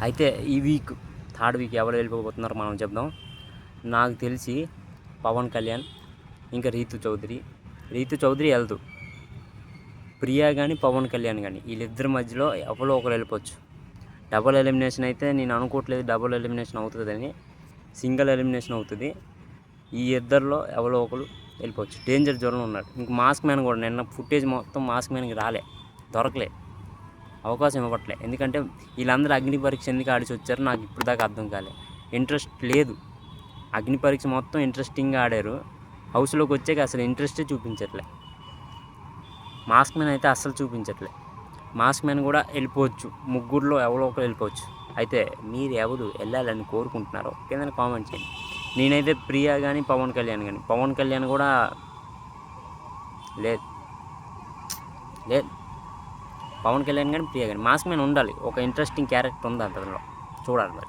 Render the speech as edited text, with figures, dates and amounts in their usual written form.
అయితే ఈ week third week ఎవరు వెళ్ళిపోతున్నారో మనం చెప్దాం. నాకు తెలిసి పవన్ కళ్యాణ్, ఇంకా రీతు చౌదరి వెళ్తూ, ప్రియా కానీ పవన్ కళ్యాణ్ కానీ వీళ్ళిద్దరి మధ్యలో ఎవరో ఒకరు వెళ్ళిపోవచ్చు. డబుల్ ఎలిమినేషన్ అయితే నేను అనుకోవట్లేదు డబుల్ ఎలిమినేషన్ అవుతుందని, సింగిల్ ఎలిమినేషన్ అవుతుంది. ఈ ఇద్దరిలో ఎవరో ఒకరు వెళ్ళిపోవచ్చు. డేంజర్ జోన్లో ఉన్నాడు. ఇంక మాస్క్ మ్యాన్ కూడా నిన్న ఫుటేజ్ మొత్తం మాస్క్ మ్యాన్కి దొరకలే, అవకాశం ఇవ్వట్లే. ఎందుకంటే వీళ్ళందరూ అగ్ని పరీక్ష ఎందుకు ఆడిచి వచ్చారో నాకు ఇప్పుడు దాకా అర్థం కాలే. ఇంట్రెస్ట్ లేదు. అగ్ని పరీక్ష మొత్తం ఇంట్రెస్టింగ్గా ఆడారు, హౌస్లోకి వచ్చాక అసలు ఇంట్రెస్టే చూపించట్లే. మాస్క్ మ్యాన్ అయితే అస్సలు చూపించట్లే. మాస్క్ మ్యాన్ కూడా వెళ్ళిపోవచ్చు, ముగ్గురులో ఎవరో ఒకరు వెళ్ళిపోవచ్చు. అయితే మీరు ఎవరు వెళ్ళాలని కోరుకుంటున్నారో కింద కామెంట్ చేయండి. నేనైతే ప్రియా కానీ పవన్ కళ్యాణ్ కూడా లేదు పవన్ కళ్యాణ్ కానీ ప్రియా కానీ మాస్క్ మ్యాన్ ఉండాలి. ఒక ఇంట్రెస్టింగ్ క్యారెక్టర్ ఉంది అందులో, చూడాలి మరి.